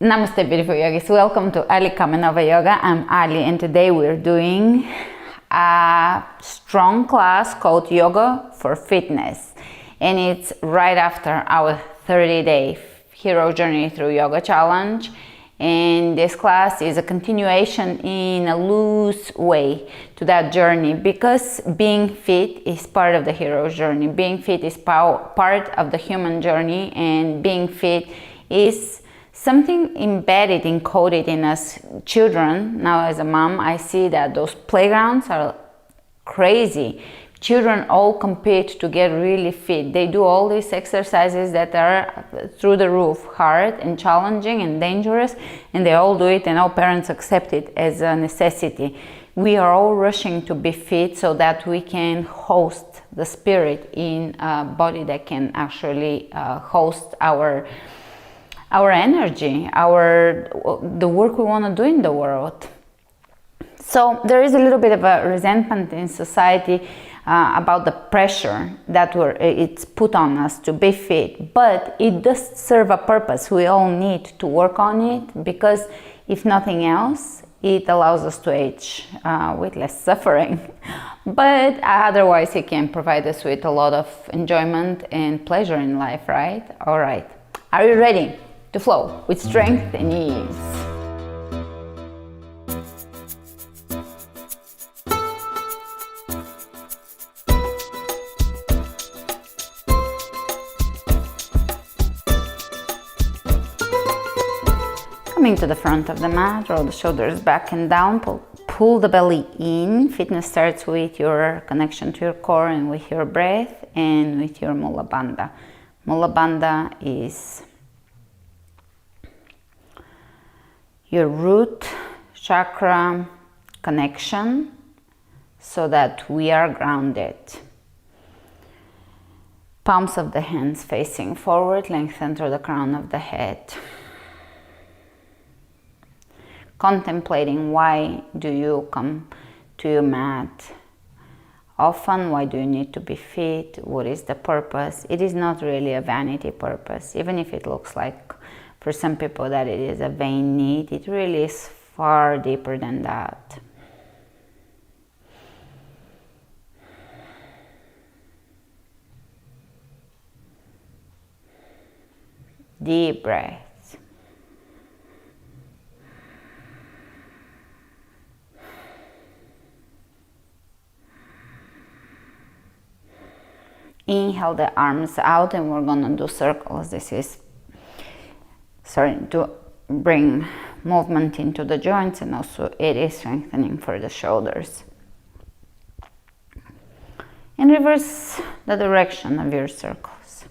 Namaste, beautiful yogis. Welcome to Ali Kamenova Yoga. I'm Ali, and today we're doing a strong class called Yoga for Fitness. And it's right after our 30-day Hero Journey Through Yoga Challenge. And this class is a continuation in a loose way to that journey, because being fit is part of the hero's journey. Being fit is part of the human journey, and being fit is something embedded, encoded in us children. Now as a mom, I see that those playgrounds are crazy. Children all compete to get really fit. They do all these exercises that are through the roof, hard and challenging and dangerous, and they all do it, and all parents accept it as a necessity. We are all rushing to be fit so that we can host the spirit in a body that can actually host our energy, the work we want to do in the world. So there is a little bit of a resentment in society about the pressure that it's put on us to be fit, but it does serve a purpose. We all need to work on it, because if nothing else, it allows us to age with less suffering. But otherwise, it can provide us with a lot of enjoyment and pleasure in life, right? All right. Are you ready to flow with strength and ease? Coming to the front of the mat, roll the shoulders back and down, pull the belly in. Fitness starts with your connection to your core and with your breath and with your Mula Bandha. Mula Bandha is your root chakra connection, so that we are grounded. Palms of the hands facing forward, lengthen through the crown of the head. Contemplating, why do you come to your mat often? Why do you need to be fit? What is the purpose? It is not really a vanity purpose, even if it looks like for some people that it is a vain need. It really is far deeper than that. Deep breath. Inhale the arms out, and we're gonna do circles. This is to bring movement into the joints, and also it is strengthening for the shoulders. And reverse the direction of your circles.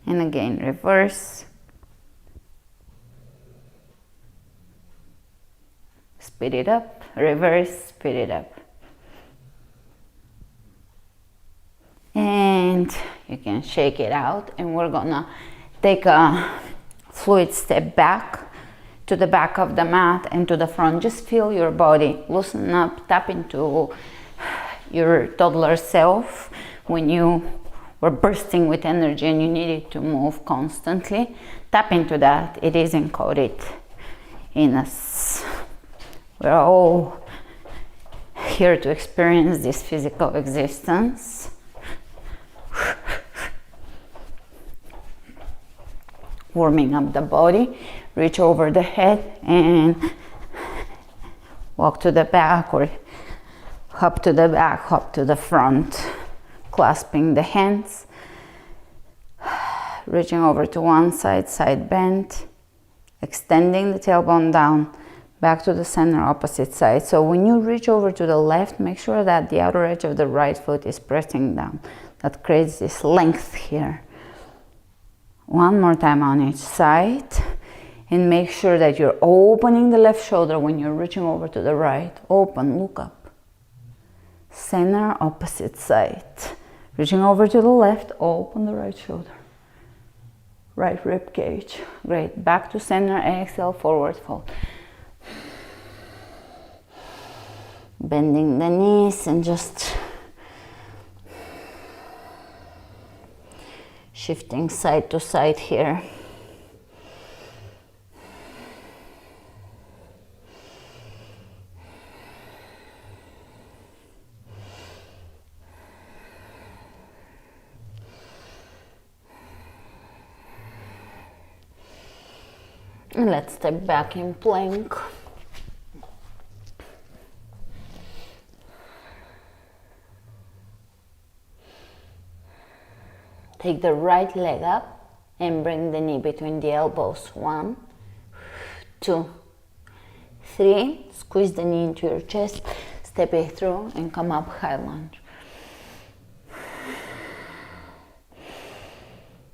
And again, reverse. Speed it up, reverse, speed it up. And you can shake it out, and we're gonna take a fluid step back to the back of the mat and to the front. Just feel your body, loosen up, tap into your toddler self when you were bursting with energy and you needed to move constantly. Tap into that. It is encoded in us. We're all here to experience this physical existence. Warming up the body, reach over the head and walk to the back, or hop to the back, hop to the front, clasping the hands, reaching over to one side, side bend, extending the tailbone down, back to the center, opposite side. So when you reach over to the left, make sure that the outer edge of the right foot is pressing down. That creates this length here. One more time on each side. And make sure that you're opening the left shoulder when you're reaching over to the right. Open, look up. Center, opposite side. Reaching over to the left, open the right shoulder. Right rib cage. Great. Back to center, exhale, forward fold. bending the knees and just shifting side to side here. And let's step back in plank. Take the right leg up and bring the knee between the elbows. 1, 2, 3. Squeeze the knee into your chest, step it through and come up, high lunge.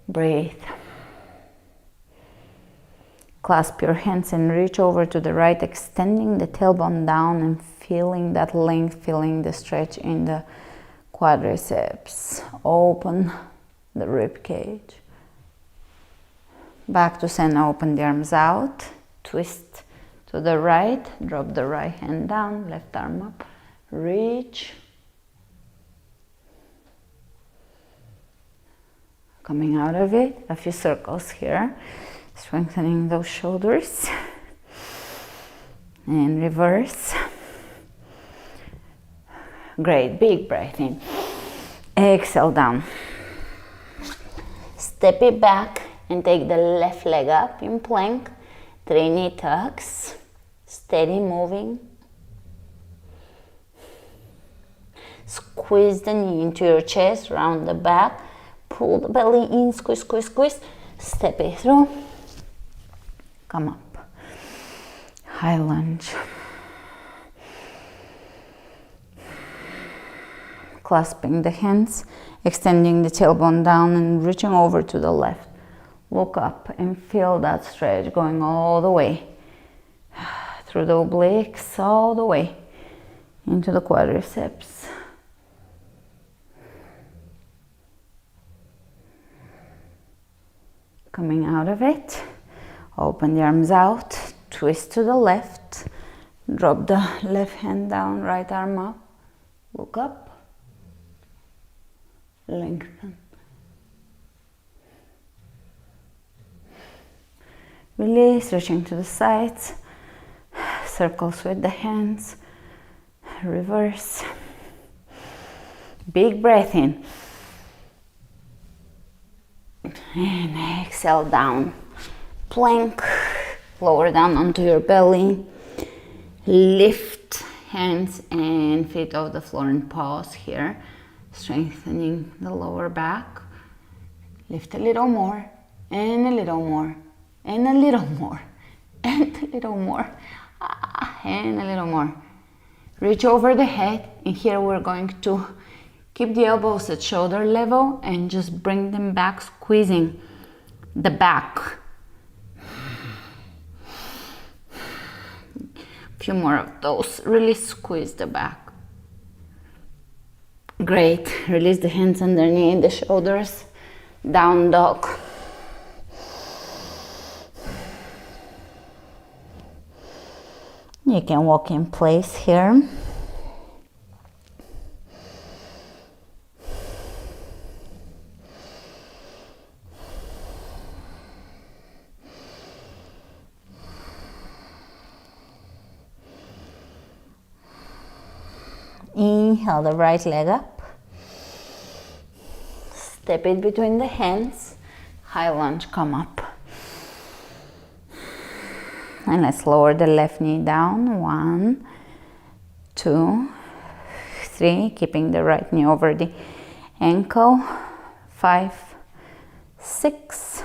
Breathe. Clasp your hands and reach over to the right, extending the tailbone down and feeling that length, feeling the stretch in the quadriceps. Open the rib cage. Back to center, open the arms out, twist to the right, drop the right hand down, left arm up, reach. Coming out of it, a few circles here. Strengthening those shoulders and reverse. Great, big breath in. Exhale down. Step it back and take the left leg up in plank. 3 knee tucks. Steady moving. Squeeze the knee into your chest, round the back. Pull the belly in, squeeze, squeeze, squeeze. Step it through. Come up, high lunge. Clasping the hands, extending the tailbone down and reaching over to the left. Look up and feel that stretch going all the way through the obliques, all the way into the quadriceps. Coming out of it. Open the arms out, twist to the left, drop the left hand down, right arm up, look up, lengthen. Release, reaching to the sides, circles with the hands, reverse. Big breath in. And exhale down. Plank, lower down onto your belly, lift hands and feet off the floor and pause here, strengthening the lower back. Lift a little more, and a little more, and a little more, and a little more, and a little more. Reach over the head, and here we're going to keep the elbows at shoulder level and just bring them back, squeezing the back. Few more of those. Really squeeze the back. Great. Release the hands underneath the shoulders. Down dog. You can walk in place here. Inhale the right leg up. Step it between the hands. High lunge, come up. And let's lower the left knee down. 1, 2, 3. Keeping the right knee over the ankle. 5, 6,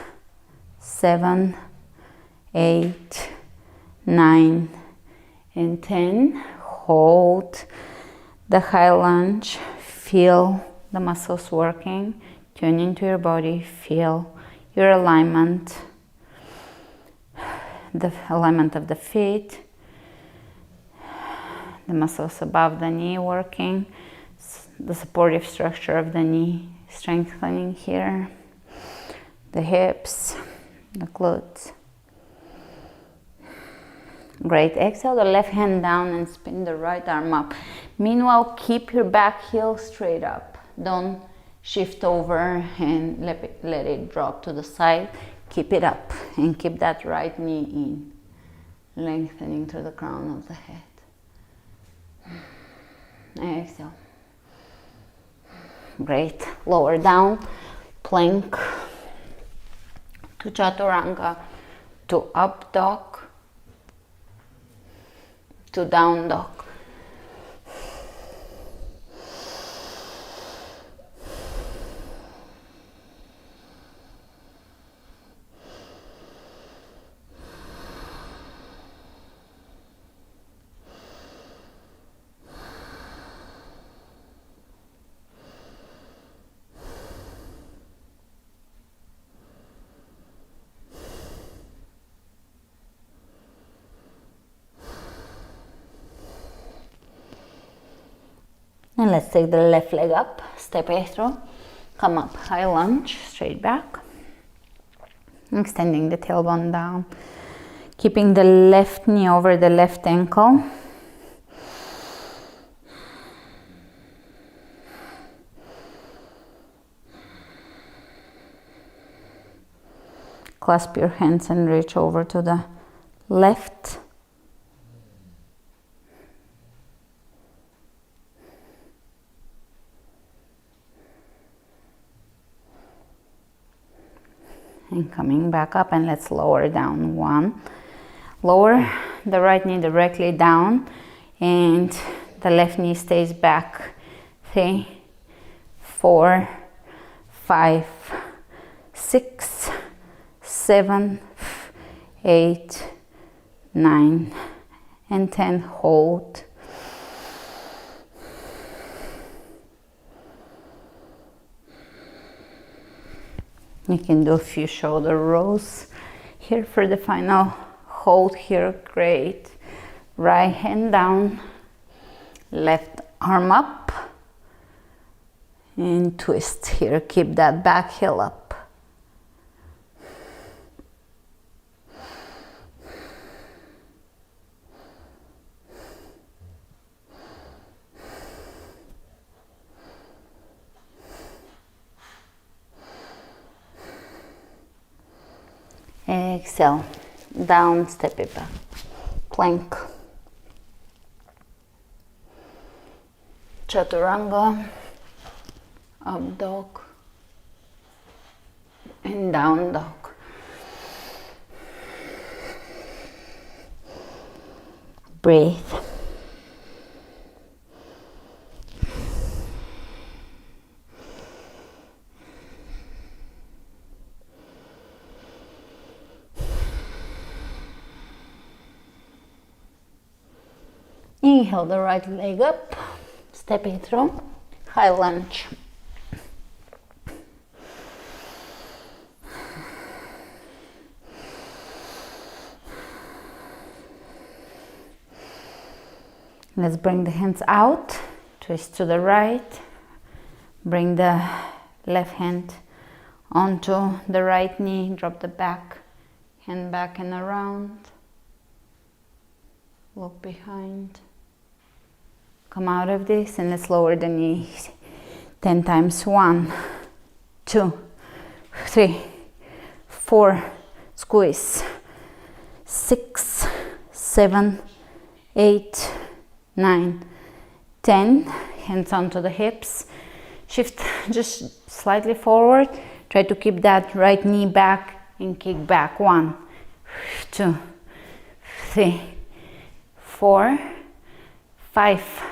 7, 8, 9, and 10. Hold the high lunge, feel the muscles working, tune into your body, feel your alignment, the alignment of the feet, the muscles above the knee working, the supportive structure of the knee strengthening here, the hips, the glutes. Great. Exhale the left hand down and spin the right arm up. Meanwhile, keep your back heel straight up. Don't shift over and let it drop to the side. Keep it up and keep that right knee in, lengthening through the crown of the head. Exhale. Great. Lower down, plank to chaturanga, to up dog, to down dog. And let's take the left leg up, step it through, come up, high lunge, straight back, extending the tailbone down, keeping the left knee over the left ankle. Clasp your hands and reach over to the left. And coming back up, and let's lower down. 1. Lower the right knee directly down and the left knee stays back. 3, 4, 5, 6, 7, 8, 9, and 10. Hold. You can do a few shoulder rolls here for the final hold here. Great. Right hand down, left arm up, and twist here. Keep that back heel up. Exhale, down, step it back, plank, chaturanga, up dog, and down dog. Breathe. Inhale the right leg up, step it through, high lunge. Let's bring the hands out, twist to the right, bring the left hand onto the right knee, drop the back, hand back and around, look behind. Come out of this and let's lower the knees 10 times. 1, 2, 3, 4, squeeze, 6, 7, 8, 9, 10. Hands onto the hips. Shift just slightly forward. Try to keep that right knee back and kick back. 1, 2, 3, 4, 5,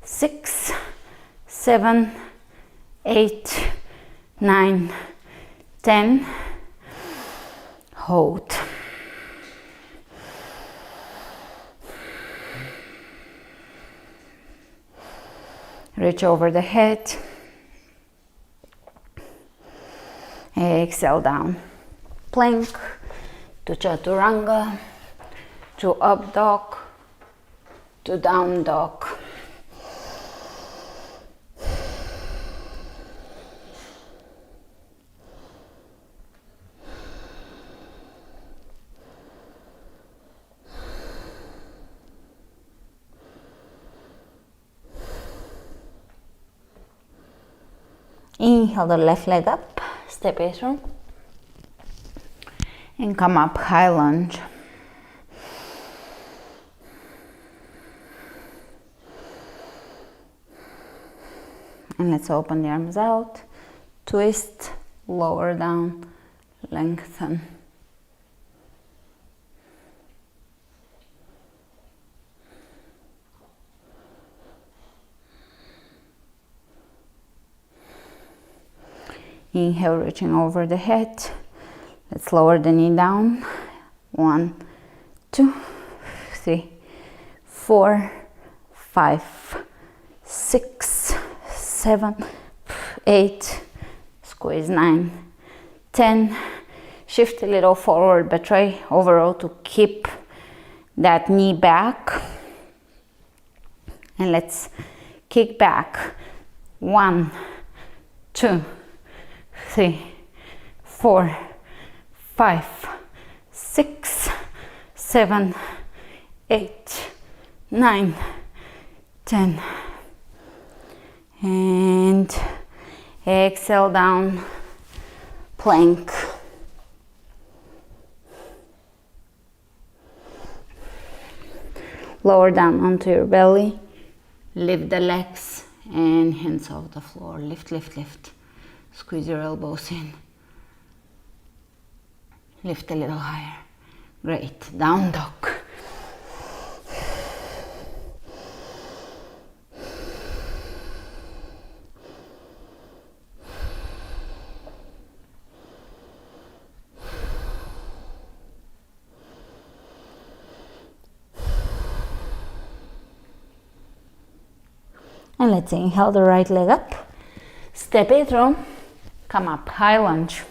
6, 7, 8, 9, 10. Hold. Reach over the head. Exhale down. Plank to chaturanga, to up dog, to down dog. Inhale the left leg up, step it through, and come up, high lunge. And let's open the arms out, twist, lower down, lengthen. Inhale, reaching over the head. Let's lower the knee down. 1, 2, 3, 4, 5, 6, 7, 8, squeeze 9, 10. Shift a little forward, but try overall to keep that knee back. And let's kick back. 1, 2, 3, 4, 5, 6, 7, 8, 9, 10. And exhale down, plank. Lower down onto your belly, lift the legs and hands off the floor. Lift, lift, lift. Squeeze your elbows in. Lift a little higher. Great. Down dog. And let's inhale the right leg up. Step it through. Come up, high lunge.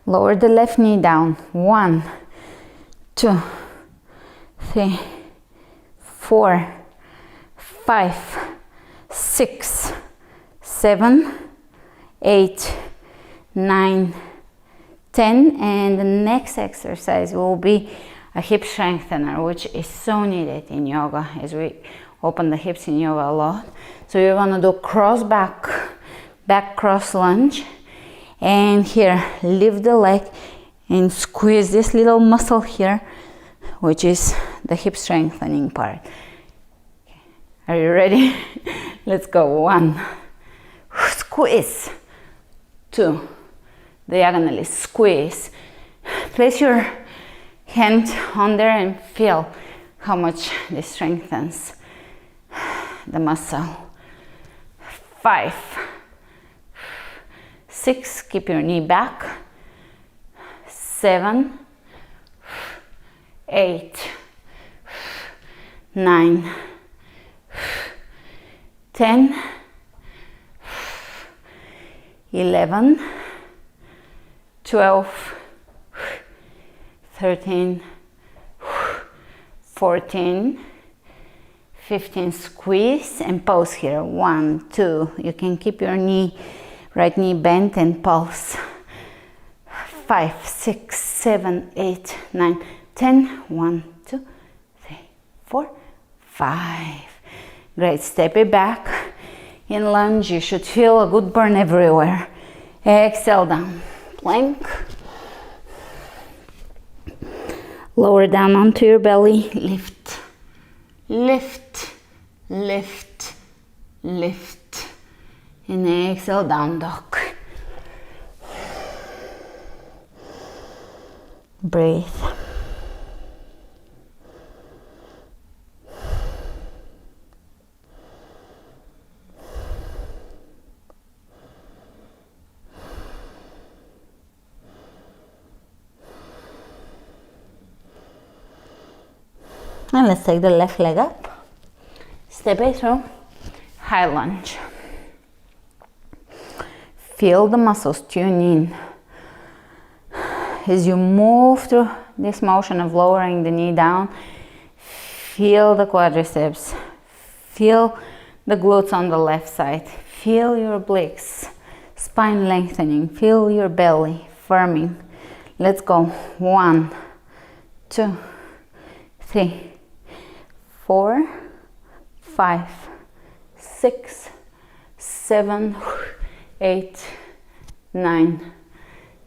Lower the left knee down. 1, 2, 3, 4, 5, 6, 7, 8, 9, 10. And the next exercise will be a hip strengthener, which is so needed in yoga, as we open the hips in yoga a lot. So you're gonna do cross back cross lunge, and here lift the leg and squeeze this little muscle here, which is the hip strengthening part. Okay. Are you ready? Let's go. 1, squeeze. 2, diagonally squeeze. Place your hand on there and feel how much this strengthens the muscle. 5, 6, keep your knee back. 7, 8, 9, 10, 11, 12, 13, 14, 15. Squeeze and pulse here. 1, 2. You can keep your right knee bent and pulse. 5, 6, 7, 8, 9, 10. 1, 2, 3, 4, 5. Great. Step it back. In lunge, you should feel a good burn everywhere. Exhale down. Plank. Lower down onto your belly. Lift. Lift, lift, lift. And exhale, down dog. Breathe. And let's take the left leg up. Step it through. High lunge. Feel the muscles tune in. As you move through this motion of lowering the knee down, feel the quadriceps. Feel the glutes on the left side. Feel your obliques. Spine lengthening. Feel your belly firming. Let's go. 1, 2, 3, 4, 5, 6, 7, 8, 9,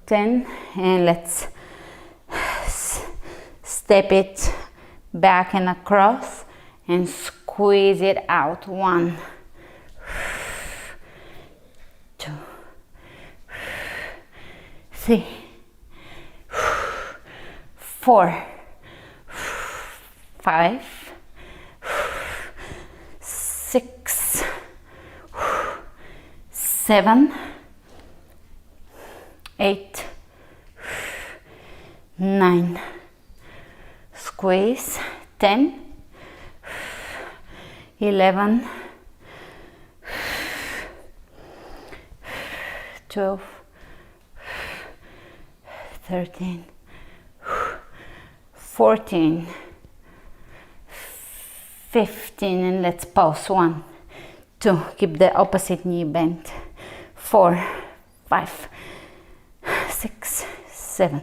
10, and let's step it back and across and squeeze it out. 1, 2, 3, 4, 5, 6, 7, 8, 9, squeeze, 10, 11, 12, 13, 14, 15, and let's pause. 1, 2, keep the opposite knee bent. 4, 5, 6, 7,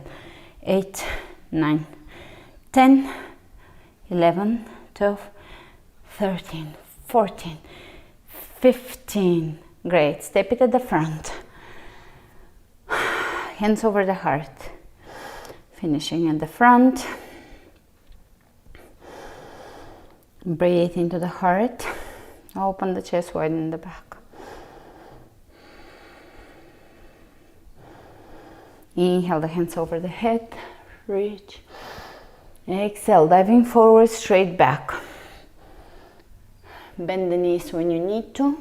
8, 9, 10, 11, 12, 13, 14, 15. Great. Step it at the front. Hands over the heart. Finishing at the front. Breathe into the heart. Open the chest, widen the back. Inhale the hands over the head. Reach. Exhale, diving forward, straight back. Bend the knees when you need to.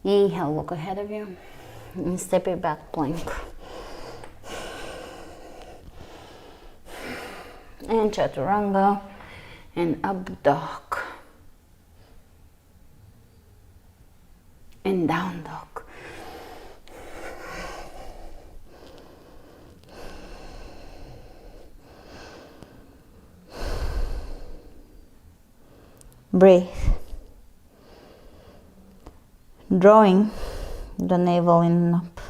Inhale, look ahead of you. And step it back, plank. And chaturanga. And up dog. And down dog. Breathe. Drawing the navel in and up.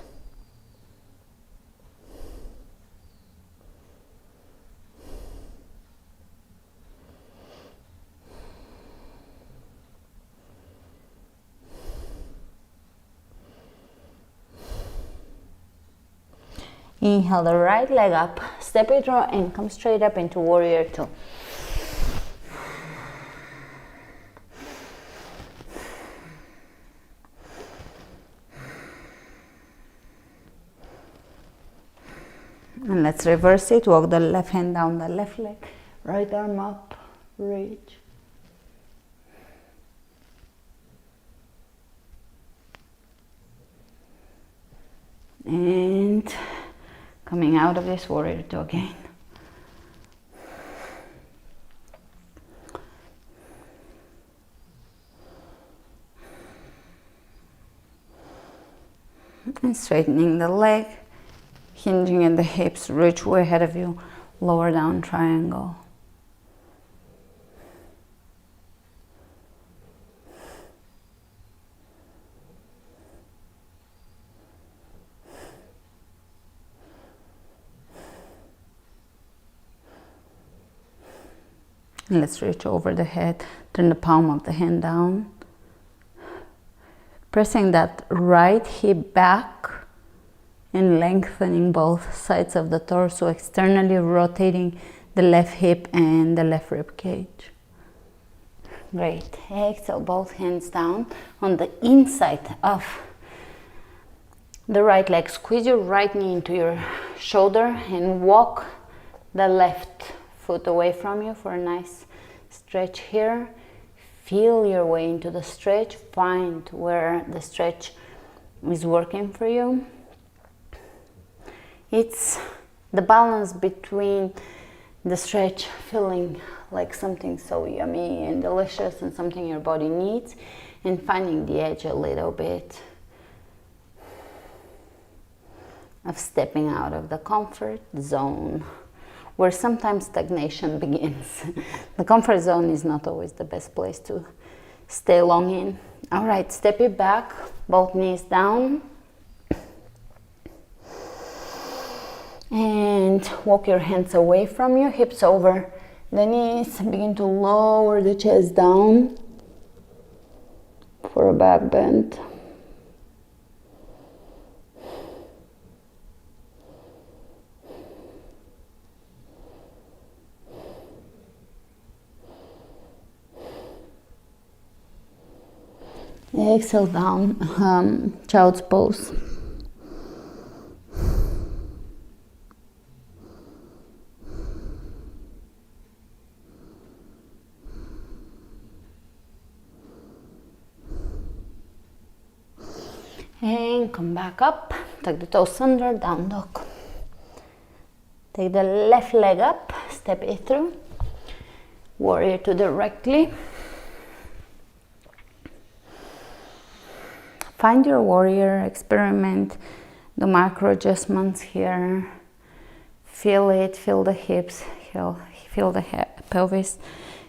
Inhale the right leg up, step it through and come straight up into warrior 2. And let's reverse it. Walk the left hand down the left leg, right arm up, reach. And coming out of this, warrior 2 again. And straightening the leg. Hinging at the hips, reach way ahead of you, lower down triangle. And let's reach over the head, turn the palm of the hand down. Pressing that right hip back and lengthening both sides of the torso, externally rotating the left hip and the left rib cage. Great. Exhale, both hands down on the inside of the right leg. Squeeze your right knee into your shoulder and walk the left foot away from you for a nice stretch here. Feel your way into the stretch. Find where the stretch is working for you. It's the balance between the stretch feeling like something so yummy and delicious and something your body needs, and finding the edge a little bit of stepping out of the comfort zone, where sometimes stagnation begins. The comfort zone is not always the best place to stay long in. All right, step it back, both knees down. And walk your hands away from you, hips over the knees. Begin to lower the chest down. for a back bend. Exhale down, child's pose. And come back up, tuck the toes under, down dog. Take the left leg up, step it through. Warrior two directly. Find your warrior, experiment, do macro adjustments here. Feel it, feel the hips, feel the pelvis,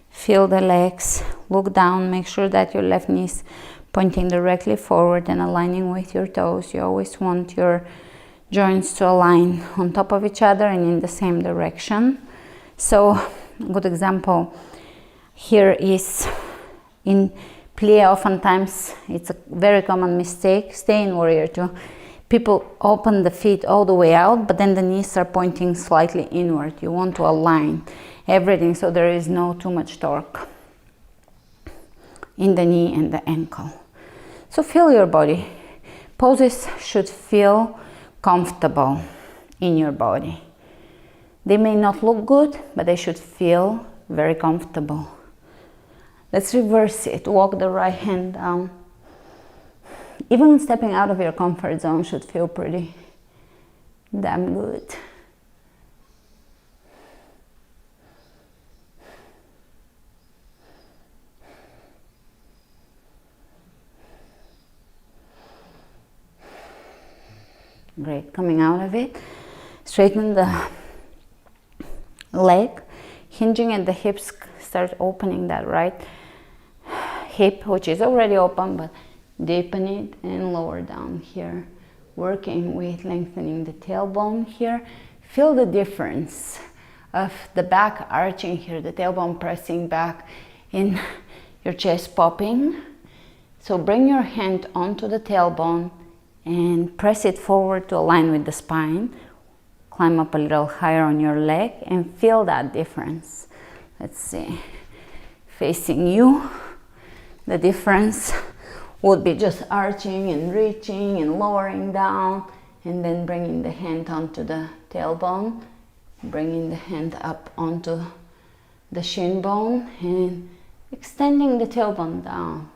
feel the legs. Look down, make sure that your left knee is pointing directly forward and aligning with your toes. You always want your joints to align on top of each other and in the same direction. So, a good example here is in plie. Oftentimes, it's a very common mistake. Stay in warrior two. People open the feet all the way out, but then the knees are pointing slightly inward. You want to align everything so there is no too much torque in the knee and the ankle. So feel your body. Poses should feel comfortable in your body. They may not look good, but they should feel very comfortable. Let's reverse it. Walk the right hand down. Even stepping out of your comfort zone should feel pretty damn good. Great, coming out of it, straighten the leg, hinging at the hips, start opening that right hip, which is already open, but deepen it and lower down here. Working with lengthening the tailbone here. Feel the difference of the back arching here, the tailbone pressing back in your chest popping. So bring your hand onto the tailbone and press it forward to align with the spine. Climb up a little higher on your leg and feel that difference. Let's see, facing you, the difference would be just arching and reaching and lowering down, and then bringing the hand onto the tailbone, bringing the hand up onto the shin bone and extending the tailbone down.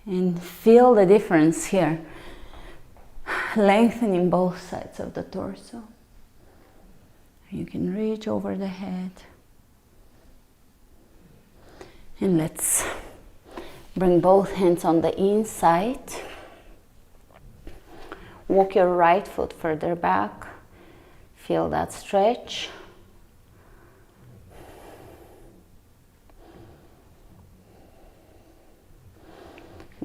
And feel the difference here, lengthening both sides of the torso. You can reach over the head. And let's bring both hands on the inside. Walk your right foot further back. Feel that stretch.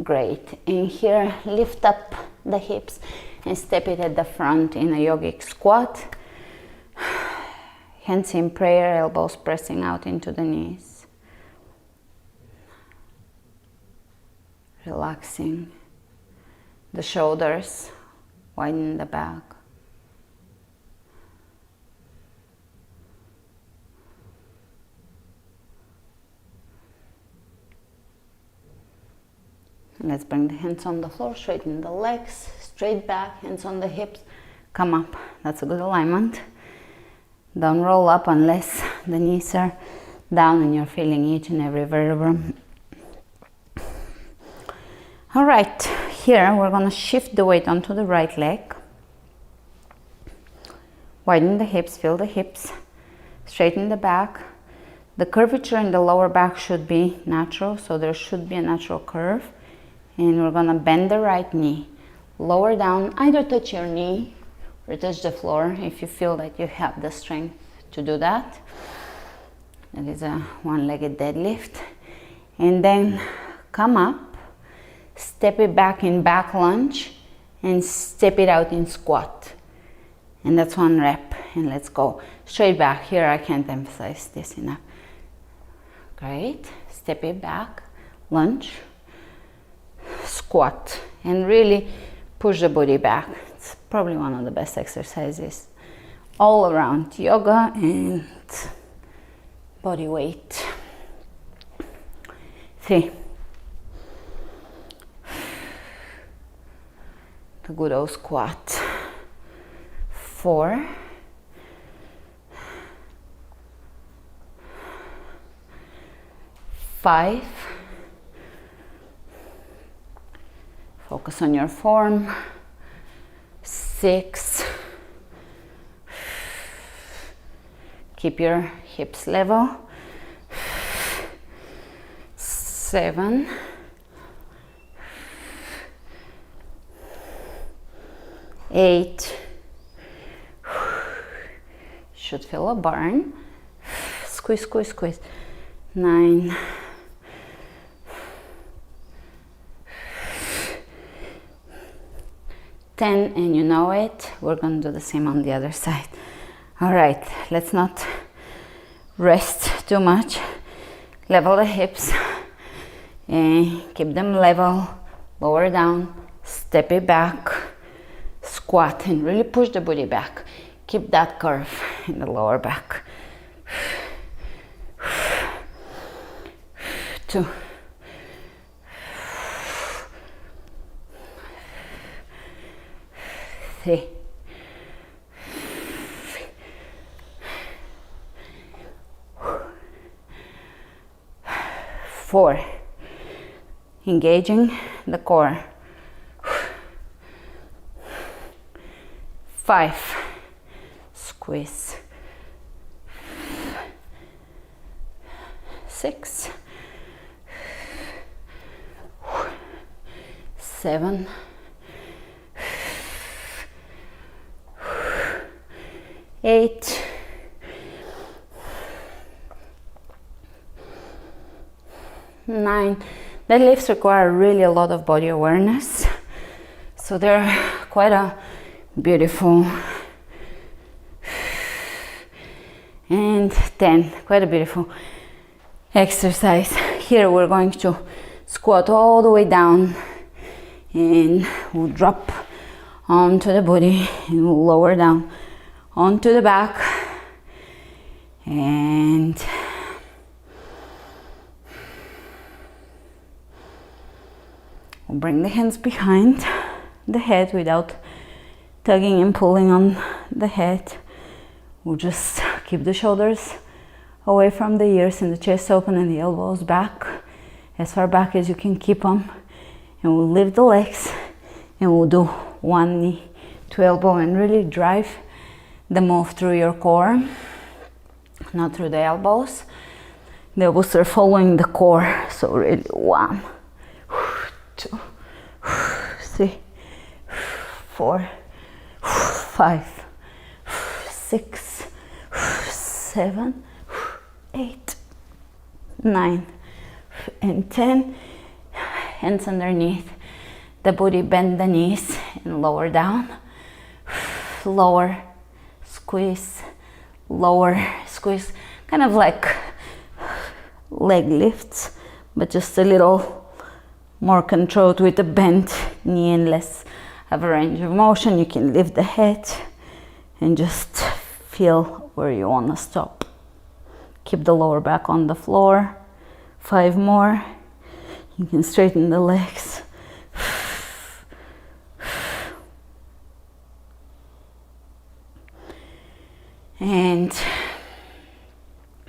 Great. And here, lift up the hips and step it at the front in a yogic squat. Hands in prayer, elbows pressing out into the knees. Relaxing the shoulders, widen the back. Let's bring the hands on the floor, straighten the legs, straight back, hands on the hips, come up. That's a good alignment. Don't roll up unless the knees are down and you're feeling each and every vertebra. All right, here we're gonna shift the weight onto the right leg. Widen the hips, feel the hips, straighten the back. The curvature in the lower back should be natural, so there should be a natural curve. And we're gonna bend the right knee, lower down, either touch your knee or touch the floor if you feel that you have the strength to do that. That is a one-legged deadlift. And then come up, step it back in back lunge, and step it out in squat. And that's one rep. And let's go straight back. Here I can't emphasize this enough. Great. Step it back, lunge. squat and really push the body back. It's probably one of the best exercises all around yoga and body weight. 3. The good old squat. 4. 5. Focus on your form. 6. Keep your hips level. 7. 8. Should feel a burn. Squeeze, squeeze, squeeze. 9. 10, and you know it. We're going to do the same on the other side. All right, let's not rest too much. Level the hips and keep them level. Lower down, step it back, squat, and really push the body back. Keep that curve in the lower back. 2. 3. 4. Engaging the core. 5. Squeeze. 6. 7. 8. 9. Deadlifts require really a lot of body awareness, so they're quite a beautiful. And 10, quite a beautiful exercise. Here we're going to squat all the way down and we'll drop onto the body and we'll lower down onto the back and we'll bring the hands behind the head without tugging and pulling on the head. We'll just keep the shoulders away from the ears and the chest open and the elbows back, as far back as you can keep them. And we'll lift the legs and we'll do one knee to elbow and really drive the move through your core, not through the elbows. The elbows are following the core, so really 1, 2, 3, 4, 5, 6, 7, 8, 9, and 10. Hands underneath the body, bend the knees and lower down. Lower, squeeze, lower, squeeze. Kind of like leg lifts, but just a little more controlled with a bent knee and less of a range of motion. You can lift the head and just feel where you want to stop. Keep the lower back on the floor. 5 more. You can straighten the legs. And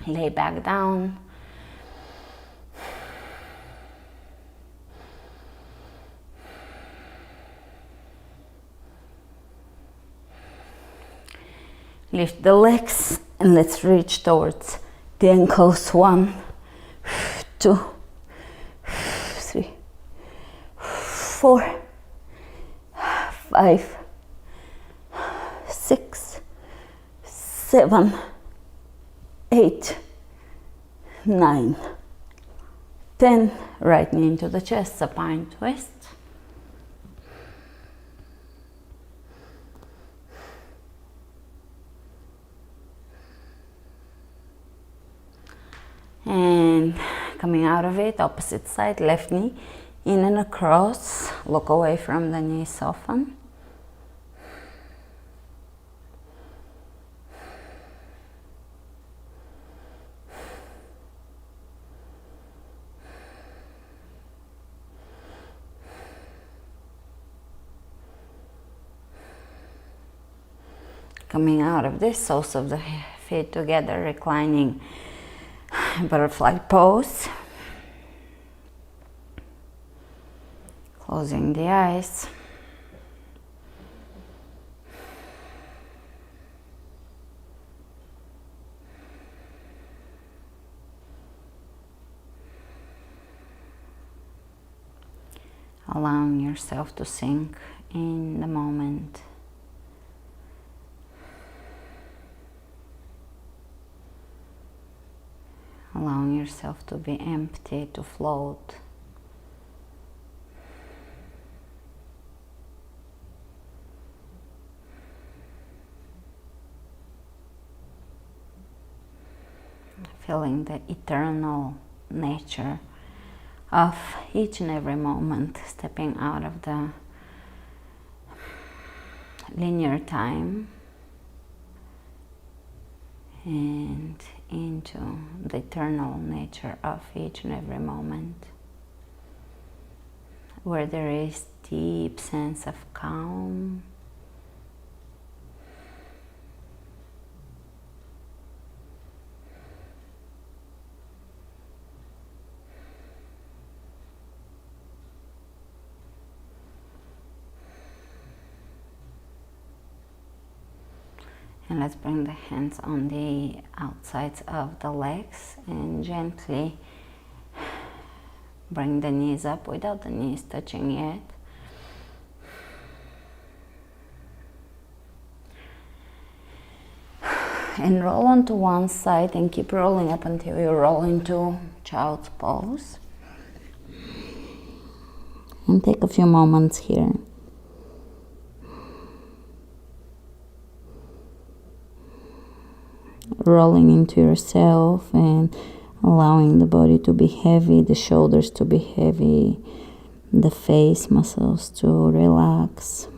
lay back down. Lift the legs and let's reach towards the ankles. 1, 2, 3, 4, 5, 6, 7, 8, 9, 10. Right knee into the chest, supine twist. And coming out of it, opposite side, left knee In and across, look away from the knees, soften. Coming out of this, soles of the feet together, reclining butterfly pose. Closing the eyes. Allowing yourself to sink in the moment. Allowing yourself to be empty, to float. Feeling the eternal nature of each and every moment, stepping out of the linear time and into the eternal nature of each and every moment, where there is deep sense of calm, and let's bring the hands on the outsides of the legs and gently bring the knees up without the knees touching yet. And roll onto one side and keep rolling up until you roll into child's pose. And take a few moments here. Rolling into yourself and allowing the body to be heavy, the shoulders to be heavy, the face muscles to relax.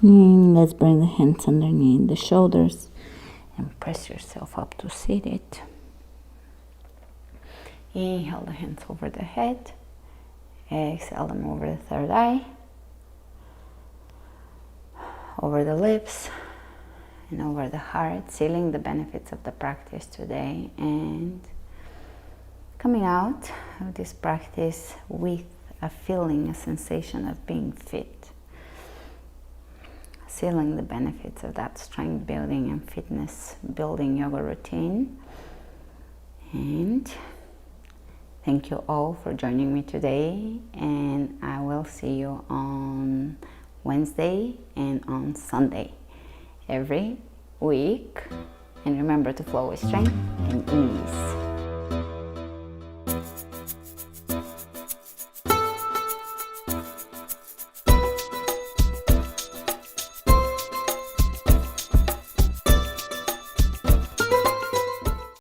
And let's bring the hands underneath the shoulders and press yourself up to seated. Inhale the hands over the head. Exhale them over the third eye, over the lips, and over the heart, sealing the benefits of the practice today and coming out of this practice with a feeling, a sensation of being fit. Sealing the benefits of that strength building and fitness building yoga routine. And thank you all for joining me today, and I will see you on Wednesday and on Sunday every week. And remember to flow with strength and ease.